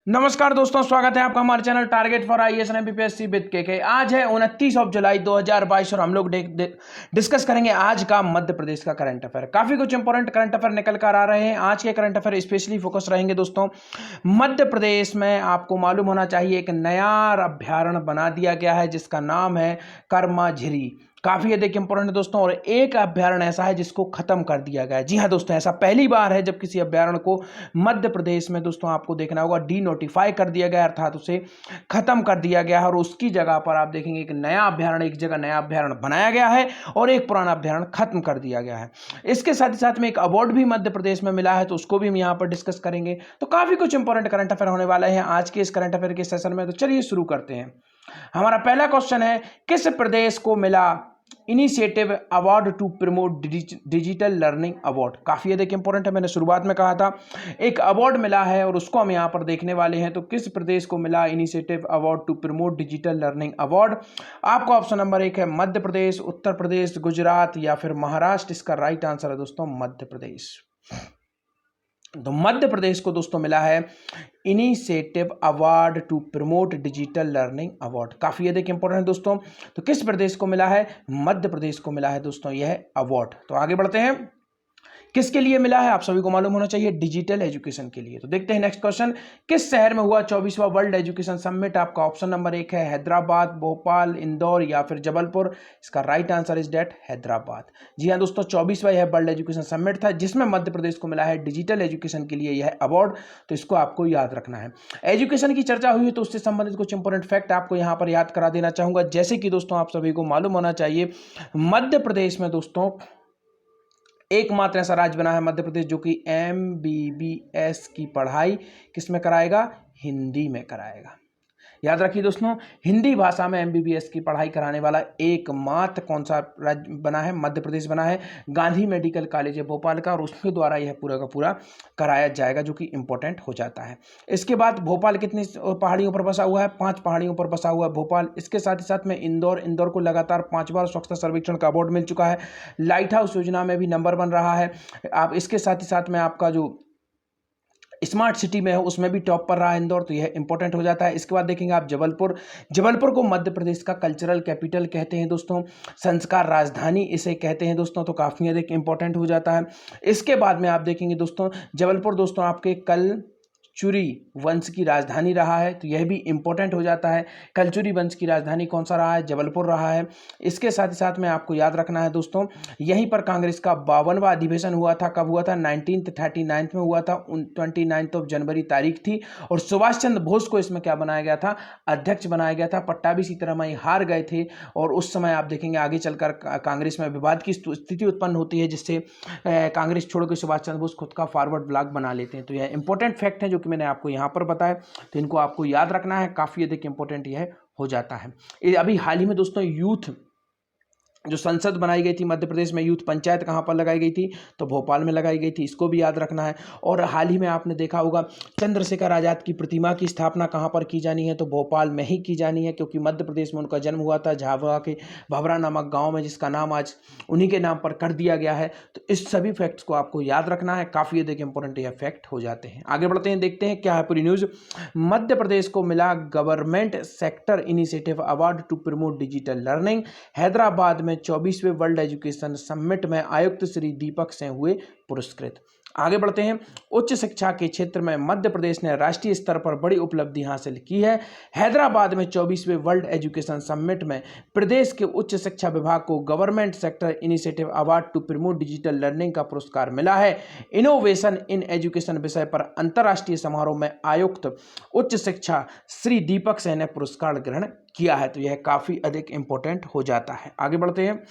नमस्कार दोस्तों, स्वागत है आपका हमारे channel target for IAS and MPSC with के। आज है 29 जुलाई 2022 और हम लोग डिस्कस करेंगे आज का मध्य प्रदेश का करंट अफेयर। काफी कुछ इंपॉर्टेंट करंट अफेयर निकल कर आ रहे हैं। आज के करंट अफेयर स्पेशली फोकस रहेंगे दोस्तों। मध्य प्रदेश में आपको मालूम होना चाहिए एक नया अभ्यारण्य बना दिया गया है जिसका नाम है कर्माझिरी। काफी अधिक इंपॉर्टेंट दोस्तों। और एक अभ्यारण्य ऐसा है जिसको खत्म कर दिया गया है। जी हाँ दोस्तों, ऐसा पहली बार है जब किसी अभ्यारण्य को मध्य प्रदेश में दोस्तों आपको देखना होगा डी नोटिफाई कर दिया गया, अर्थात उसे खत्म कर दिया गया है और उसकी जगह पर आप देखेंगे एक नया अभ्यारण्य, एक जगह नया अभ्यारण्य बनाया गया है और एक पुराना अभ्यारण्य खत्म कर दिया गया है। इसके साथ ही साथ में एक अवार्ड भी मध्य प्रदेश में मिला है, तो उसको भी हम यहाँ पर डिस्कस करेंगे। तो काफी कुछ इंपॉर्टेंट करंट अफेयर होने वाले हैं आज के इस करंट अफेयर के सेशन में। तो चलिए शुरू करते हैं। हमारा पहला क्वेश्चन है, किस प्रदेश को मिला initiative award to promote digital learning award? काफी अधिक इंपॉर्टेंट है, मैंने शुरुआत में कहा था एक अवार्ड मिला है और उसको हम यहां पर देखने वाले हैं। तो किस प्रदेश को मिला initiative award to promote digital learning award? आपको ऑप्शन नंबर 1 है मध्य प्रदेश, उत्तर प्रदेश, गुजरात या फिर महाराष्ट्र। इसका राइट आंसर है दोस्तों मध्य प्रदेश। तो मध्य प्रदेश को दोस्तों मिला है initiative award to promote digital learning award. काफी अधिक इंपॉर्टेंट है दोस्तों। तो किस प्रदेश को मिला है? मध्य प्रदेश को मिला है दोस्तों यह अवार्ड। तो आगे बढ़ते हैं, किसके लिए मिला है आप सभी को मालूम होना चाहिए, डिजिटल एजुकेशन के लिए। तो देखते हैं नेक्स्ट क्वेश्चन, किस शहर में हुआ 24वां वर्ल्ड एजुकेशन समिट? आपका ऑप्शन नंबर 1 है हैदराबाद, भोपाल, इंदौर या फिर जबलपुर। इसका right answer is that Hyderabad. जी हाँ दोस्तों, 24वां यह वर्ल्ड एजुकेशन समिट था जिसमें मध्य प्रदेश को मिला है डिजिटल एजुकेशन के लिए यह अवार्ड। तो इसको आपको याद रखना है। एजुकेशन की चर्चा हुई तो उससे संबंधित कुछ इंपॉर्टेंट फैक्ट आपको यहाँ पर याद करा देना चाहूंगा। जैसे कि दोस्तों आप सभी को मालूम होना चाहिए मध्य प्रदेश में दोस्तों एकमात्र ऐसा राज्य बना है मध्य प्रदेश जो कि एमबीबीएस की पढ़ाई किस में कराएगा? हिंदी में कराएगा। याद रखिए दोस्तों, हिंदी भाषा में एमबीबीएस की पढ़ाई कराने वाला एकमात्र कौन सा राज्य बना है? मध्य प्रदेश बना है। गांधी मेडिकल कॉलेज है भोपाल का और उसके द्वारा यह पूरा का पूरा कराया जाएगा, जो कि इंपॉर्टेंट हो जाता है। इसके बाद भोपाल कितनी पहाड़ियों पर बसा हुआ है? 5 पहाड़ियों पर बसा हुआ है भोपाल। इसके साथ ही साथ में इंदौर को लगातार 5 बार स्वच्छता सर्वेक्षण का अवार्ड मिल चुका है। लाइट हाउस योजना में भी नंबर 1 रहा है। आप इसके साथ ही साथ में आपका जो स्मार्ट सिटी में है उसमें भी टॉप पर रहा है इंदौर, तो यह इंपॉर्टेंट हो जाता है। इसके बाद देखेंगे आप जबलपुर को मध्य प्रदेश का कल्चरल कैपिटल कहते हैं दोस्तों, संस्कार राजधानी इसे कहते हैं दोस्तों, तो काफी अधिक इंपॉर्टेंट हो जाता है। इसके बाद में आप देखेंगे दोस्तों जबलपुर दोस्तों आपके कलचुरी वंश की राजधानी रहा है, तो यह भी इंपॉर्टेंट हो जाता है। कलचुरी वंश की राजधानी कौन सा रहा है? जबलपुर रहा है। इसके साथ ही साथ में आपको याद रखना है दोस्तों, यहीं पर कांग्रेस का 52वां अधिवेशन हुआ था। कब हुआ था? 1939 में हुआ था। 29 जनवरी तारीख थी और सुभाष चंद्र बोस को इसमें क्या बनाया गया था? अध्यक्ष बनाया गया था। पट्टाभी सीतारामय्या हार गए थे और उस समय आप देखेंगे आगे चलकर कांग्रेस में विवाद की स्थिति उत्पन्न होती है, जिससे कांग्रेस छोड़कर सुभाष चंद्र बोस खुद का फॉरवर्ड ब्लॉक बना लेते हैं। तो यह इंपॉर्टेंट फैक्ट है जो मैंने आपको यहां पर बताया, तो इनको आपको याद रखना है। काफी अधिक इंपॉर्टेंट यह हो जाता है। अभी हाल ही में दोस्तों यूथ जो संसद बनाई गई थी मध्य प्रदेश में, यूथ पंचायत कहाँ पर लगाई गई थी? तो भोपाल में लगाई गई थी, इसको भी याद रखना है। और हाल ही में आपने देखा होगा चंद्रशेखर आजाद की प्रतिमा की स्थापना कहाँ पर की जानी है? तो भोपाल में ही की जानी है, क्योंकि मध्य प्रदेश में उनका जन्म हुआ था झाबुआ के भभरा नामक गाँव में, जिसका नाम आज उन्हीं के नाम पर कर दिया गया है। तो इस सभी फैक्ट्स को आपको याद रखना है। काफी अधिक इंपॉर्टेंट यह फैक्ट हो जाते हैं। आगे बढ़ते हैं, देखते हैं क्या है पूरी न्यूज। मध्य प्रदेश को मिला government sector initiative award to promote digital learning. Hyderabad में 24वें वर्ल्ड एजुकेशन समिट में आयुक्त श्री दीपक सिंह हुए पुरस्कृत। आगे बढ़ते हैं, उच्च शिक्षा के क्षेत्र में मध्य प्रदेश ने राष्ट्रीय स्तर पर बड़ी उपलब्धि हासिल की है। हैदराबाद में 24वें वर्ल्ड एजुकेशन समिट में प्रदेश के उच्च शिक्षा विभाग को government sector initiative award to promote digital learning का पुरस्कार मिला है। इनोवेशन इन एजुकेशन विषय पर अंतर्राष्ट्रीय समारोह में आयुक्त उच्च शिक्षा श्री दीपक सिंह ने पुरस्कार ग्रहण किया है। तो यह काफी अधिक इंपॉर्टेंट हो जाता है। आगे बढ़ते हैं,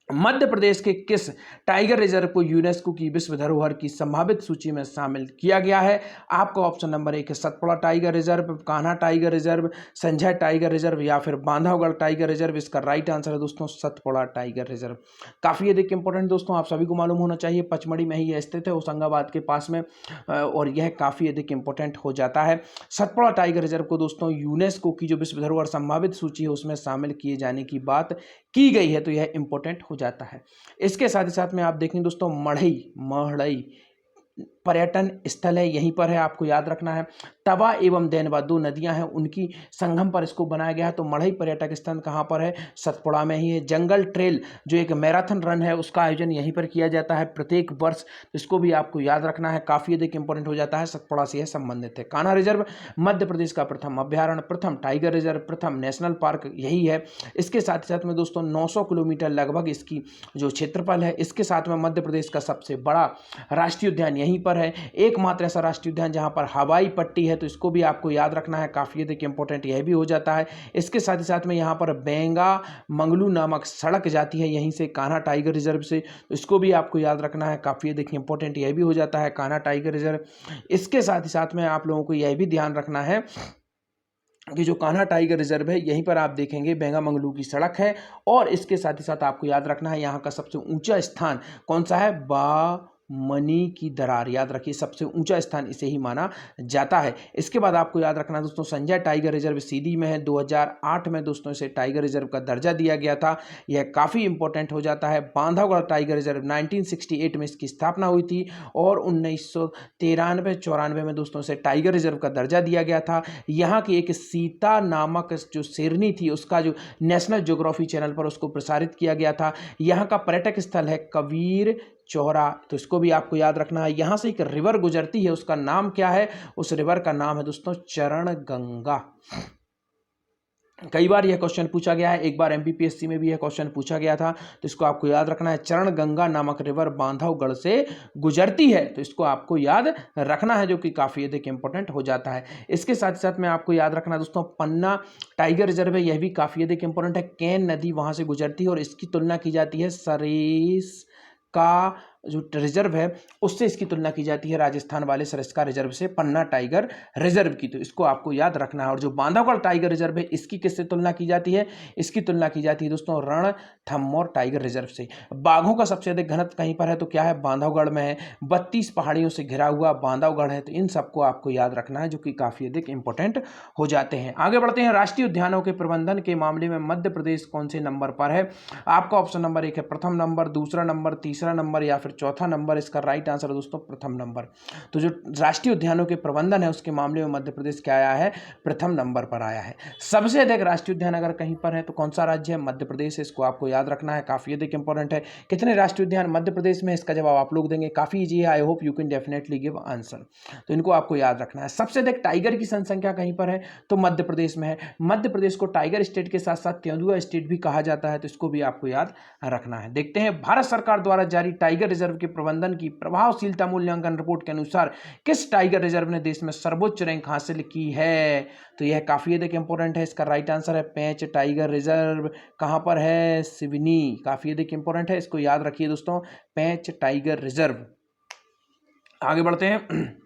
मध्य प्रदेश के किस टाइगर रिजर्व को यूनेस्को की विश्व धरोहर की संभावित सूची में शामिल किया गया है? आपका ऑप्शन नंबर 1 है Satpura tiger reserve, Kanha tiger reserve, Sanjay tiger reserve या फिर बांधवगढ़ टाइगर रिजर्व। इसका राइट आंसर है दोस्तों सतपुड़ा टाइगर रिजर्व। काफी अधिक इंपॉर्टेंट दोस्तों, आप सभी को मालूम होना चाहिए पचमढ़ी में ही यह स्थित है, होशंगाबाद के पास में, और यह काफी अधिक इंपॉर्टेंट हो जाता है। सतपुड़ा टाइगर रिजर्व को दोस्तों यूनेस्को की जो विश्व धरोहर संभावित सूची है उसमें शामिल किए जाने की बात की गई है, तो यह इंपॉर्टेंट हो जाता है। इसके साथ ही साथ में आप देखें दोस्तों मढ़ई पर्यटन स्थल है, यहीं पर है, आपको याद रखना है। तवा एवं देनवा दो नदियां हैं, उनकी संगम पर इसको बनाया गया है। तो मढ़ई पर्यटक स्थल कहाँ पर है? सतपुड़ा में ही है। जंगल ट्रेल जो एक मैराथन रन है उसका आयोजन यहीं पर किया जाता है प्रत्येक वर्ष, तो इसको भी आपको याद रखना है, काफ़ी अधिक इंपॉर्टेंट हो जाता है, सतपुड़ा से यह संबंधित है। कान्हा रिजर्व मध्य प्रदेश का प्रथम अभ्यारण्य, प्रथम टाइगर रिजर्व, प्रथम नेशनल पार्क यही है। इसके साथ ही साथ में दोस्तों 900 किलोमीटर लगभग इसकी जो क्षेत्रफल है, इसके साथ में मध्य प्रदेश का सबसे बड़ा राष्ट्रीय उद्यान यहीं पर है। एकमात्र ऐसा राष्ट्रीय उद्यान जहां पर हवाई पट्टी है, तो इसको भी आपको याद रखना है, काफ़ी अधिक इंपॉर्टेंट यह भी हो जाता है। इसके साथ ही साथ में यहाँ पर बेंगा मंगलू नामक सड़क जाती है यहीं से कान्हा टाइगर रिजर्व से, तो इसको भी आपको याद रखना है, काफ़ी अधिक इंपॉर्टेंट यह भी हो जाता है कान्हा टाइगर रिजर्व। इसके साथ ही साथ में आप लोगों को यह भी ध्यान रखना है कि जो कान्हा टाइगर रिजर्व है यहीं पर आप देखेंगे बेंगा मंगलू की सड़क है, और इसके साथ ही साथ आपको याद रखना है यहाँ का सबसे ऊंचा स्थान कौन सा है? बामनी की दरार, याद रखिए सबसे ऊंचा स्थान इसे ही माना जाता है। इसके बाद आपको याद रखना है दोस्तों संजय टाइगर रिजर्व सीधी में है। 2008 में दोस्तों इसे टाइगर रिजर्व का दर्जा दिया गया था, यह काफ़ी इंपॉर्टेंट हो जाता है। बांधवगढ़ टाइगर रिजर्व 1968 में इसकी स्थापना हुई थी, और 1993-94 में दोस्तों इसे टाइगर रिजर्व का दर्जा दिया गया था। यहाँ की एक सीता नामक जो शेरनी थी उसका जो नेशनल ज्योग्राफी चैनल पर उसको प्रसारित किया गया था। यहाँ का पर्यटक स्थल है कबीर चौरा, तो इसको भी आपको याद रखना है। यहाँ से एक रिवर गुजरती है, उसका नाम क्या है? उस रिवर का नाम है दोस्तों चरण गंगा। कई बार यह क्वेश्चन पूछा गया है, एक बार एमपीपीएससी में भी यह क्वेश्चन पूछा गया था, तो इसको आपको याद रखना है। चरण गंगा नामक रिवर बांधवगढ़ से गुजरती है, तो इसको आपको याद रखना है, जो कि काफ़ी अधिक इंपॉर्टेंट हो जाता है। इसके साथ साथ में आपको याद रखना है दोस्तों पन्ना टाइगर रिजर्व है, यह भी काफ़ी अधिक इंपॉर्टेंट है। केन नदी वहाँ से गुजरती है, और इसकी तुलना की जाती है सरिस का जो रिजर्व है उससे इसकी तुलना की जाती है राजस्थान वाले सरिस्का रिजर्व से, पन्ना टाइगर रिजर्व की, तो इसको आपको याद रखना है। और जो बांधवगढ़ टाइगर रिजर्व है इसकी किससे तुलना की जाती है? इसकी तुलना की जाती है दोस्तों रणथंभौर टाइगर रिजर्व से। बाघों का सबसे अधिक घनत्व कहीं पर है, तो क्या है? बांधवगढ़ में है। 32 पहाड़ियों से घिरा हुआ बांधवगढ़ है, तो इन सबको आपको याद रखना है, जो कि काफ़ी अधिक इंपॉर्टेंट हो जाते हैं। आगे बढ़ते हैं। राष्ट्रीय उद्यानों के प्रबंधन के मामले में मध्य प्रदेश कौन से नंबर पर है? आपका ऑप्शन नंबर 1 है प्रथम नंबर, दूसरा नंबर, तीसरा नंबर या फिर चौथा नंबर। इसका राइट आंसर है दोस्तों प्रथम नंबर। तो जो राष्ट्रीय उद्यानों के प्रबंधन है उसके मामले में मध्य प्रदेश क्या आया है? प्रथम नंबर पर आया है। सबसे अधिक राष्ट्रीय उद्यान अगर कहीं पर है तो कौन सा राज्य है? मध्य प्रदेश है, इसको आपको याद रखना है, काफी अधिक इंपॉर्टेंट है। कितने राष्ट्रीय उद्यान मध्य प्रदेश में? इसका जवाब आप लोग देंगे, काफी इजी है, I hope you can definitely give answer, तो इनको आपको याद रखना है। सबसे अधिक टाइगर की जनसंख्या कहीं पर है? तो मध्य प्रदेश में है। मध्य प्रदेश को टाइगर स्टेट के साथ साथ तेंदुआ स्टेट भी कहा जाता है, तो इसको भी आपको याद रखना है। देखते हैं भारत सरकार द्वारा जारी टाइगर रिजर्व के प्रबंधन की प्रभावशीलता मूल्यांकन रिपोर्ट के अनुसार किस टाइगर रिजर्व ने देश में सर्वोच्च रैंक हासिल की है? तो यह काफी अधिक इंपॉर्टेंट है। इसका राइट आंसर है पेंच टाइगर रिजर्व। कहां पर है? सिवनी, काफी अधिक इंपॉर्टेंट है, इसको याद रखिए दोस्तों, पेंच टाइगर रिजर्व। आगे बढ़ते हैं,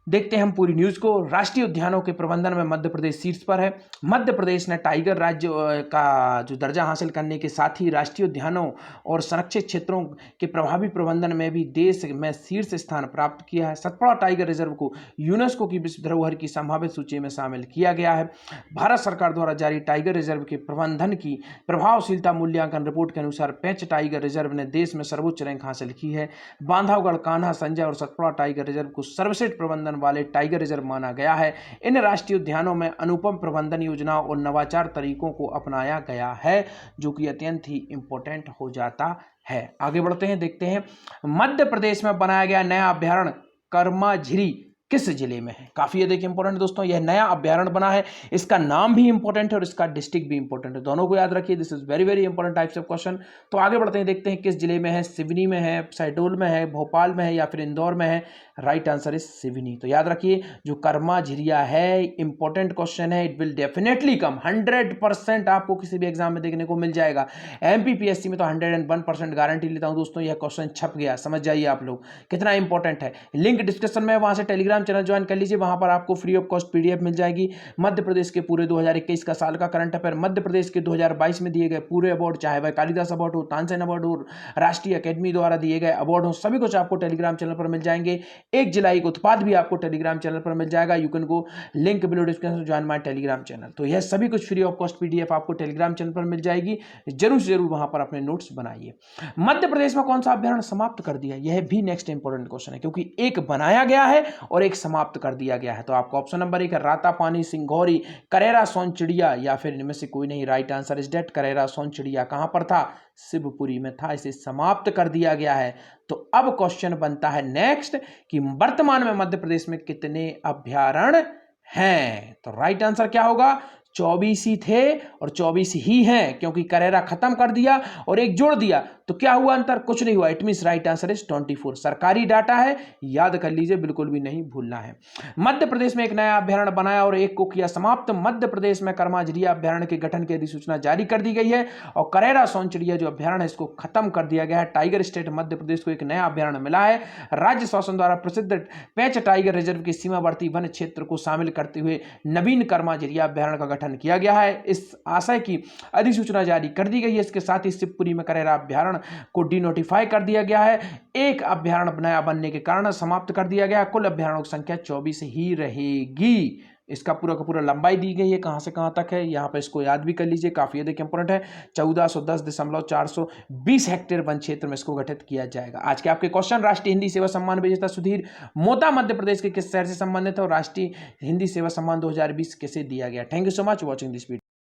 देखते हैं हम पूरी न्यूज को। राष्ट्रीय उद्यानों के प्रबंधन में मध्य प्रदेश शीर्ष पर है। मध्य प्रदेश ने टाइगर राज्य का जो दर्जा हासिल करने के साथ ही राष्ट्रीय उद्यानों और संरक्षित क्षेत्रों के प्रभावी प्रबंधन में भी देश में शीर्ष स्थान प्राप्त किया है। सतपुड़ा टाइगर रिजर्व को यूनेस्को की विश्व धरोहर की संभावित सूची में शामिल किया गया है। भारत सरकार द्वारा जारी टाइगर रिजर्व के प्रबंधन की प्रभावशीलता मूल्यांकन रिपोर्ट के अनुसार पेंच टाइगर रिजर्व ने देश में सर्वोच्च रैंक हासिल की है। बांधवगढ़, कान्हा, संजय और सतपुड़ा टाइगर रिजर्व को सर्वश्रेष्ठ प्रबंधन वाले टाइगर रिजर्व माना गया है। इन राष्ट्रीय उद्यानों में अनुपम प्रबंधन योजनाओं और नवाचार तरीकों को अपनाया गया है, जो कि अत्यंत ही इंपॉर्टेंट हो जाता है। आगे बढ़ते हैं, देखते हैं मध्य प्रदेश में बनाया गया नया अभ्यारण्य कर्माझिरी किस जिले में है? काफी अधिक इंपॉर्टेंट दोस्तों, यह नया अभ्यारण्य बना है, इसका नाम भी इंपॉर्टेंट है और इसका डिस्ट्रिक्ट भी इंपॉर्टेंट है, दोनों को याद रखिए, this is very very important types of question. तो आगे बढ़ते हैं, देखते हैं किस जिले में है। सिवनी में है, शहडोल में है, भोपाल में है या फिर इंदौर में है? Right answer is Seoni. तो याद रखिए जो कर्माझिरिया है इंपॉर्टेंट क्वेश्चन है, इट विल डेफिनेटली कम, 100% आपको किसी भी एग्जाम में देखने को मिल जाएगा। एमपीपीएससी में तो 101% गारंटी लेता हूं दोस्तों, यह क्वेश्चन छप गया, समझ जाइए आप लोग कितना इंपॉर्टेंट है। लिंक डिस्क्रिप्शन में, वहां से टेलीग्राम टेलीग्राम चैनल ज्वाइन कर लीजिए, वहां पर आपको फ्री ऑफ कॉस्ट पीडीएफ मिल जाएगी। मध्य प्रदेश के पूरे 2021 का साल का करंट अफेयर, मध्य प्रदेश के 2022 में दिए गए पूरे अवार्ड, चाहे वह कालिदास अवार्ड हो, तानसेन अवार्ड हो, राष्ट्रीय अकेडमी द्वारा दिए गए अवार्ड हो, सभी कुछ आपको टेलीग्राम चैनल पर मिल जाएंगे। 1 जुलाई को उत्पाद भी आपको टेलीग्राम चैनल पर मिल जाएगा। You can go, link below description, join my Telegram channel. तो यह सभी कुछ फ्री ऑफ कॉस्ट पीडीएफ आपको टेलीग्राम चैनल पर मिल जाएगी। जरूर से जरूर वहां पर अपने नोट्स बनाइए। मध्य प्रदेश में कौन सा अभ्यारण्य समाप्त कर दिया, यह भी नेक्स्ट इंपॉर्टेंट क्वेश्चन है, क्योंकि एक बनाया गया है और एक समाप्त कर दिया गया है। तो आपका ऑप्शन नंबर 1 है रातापानी, सिंघौरी, करेरा, सोनचिड़िया, या फिर इनमें से कोई नहीं। Right answer is that Karera Sonchiriya. कहां पर था? शिवपुरी में था। इसे समाप्त कर दिया गया है। तो अब क्वेश्चन बनता है नेक्स्ट कि वर्तमान में मध्य प्रदेश में कितने अभ्यारण्य हैं? तो राइट आंसर क्या होगा? 24 ही थे और 24 ही हैं, क्योंकि करेरा खत्म कर दिया और एक जोड़ दिया। तो क्या हुआ अंतर? कुछ नहीं हुआ। It means right answer is 24। सरकारी डाटा है, याद कर लीजिए, बिल्कुल भी नहीं भूलना है। मध्य प्रदेश में एक नया अभ्यारण्य बनाया और एक को किया समाप्त। मध्य प्रदेश में कर्माझरिया अभ्यारण्य के गठन की अधिसूचना जारी कर दी गई है और करेरा सोनचिड़िया जो अभ्यारण्य है इसको खत्म कर दिया गया है। टाइगर स्टेट मध्य प्रदेश को एक नया अभ्यारण्य मिला है। राज्य शासन द्वारा प्रसिद्ध पेंच टाइगर रिजर्व के सीमावर्ती वन क्षेत्र को शामिल करते हुए नवीन कर्माझरिया अभ्यारण्य का गठन किया गया है। इस आशय की अधिसूचना जारी कर दी गई है। इसके साथ ही शिवपुरी में करेरा अभ्यारण्य को डिनोटिफाई कर दिया गया है। एक अभ्यारण्य नया बनने के कारण समाप्त कर दिया गया। कुल अभ्यारण्यों की संख्या 24 ही रहेगी। इसका पूरा का पूरा लंबाई दी गई है, कहां से कहां तक है, यहां पर इसको याद भी कर लीजिए, काफी अधिक इंपॉर्टेंट है। 1410.420 हेक्टेयर वन क्षेत्र में इसको गठित किया जाएगा। आज के आपके क्वेश्चन, राष्ट्रीय हिंदी सेवा सम्मान विजेता सुधीर मोता मध्य प्रदेश के किस शहर से संबंधित है और राष्ट्रीय हिंदी सेवा सम्मान 2020 किसे दिया गया? Thank you so much watching this video.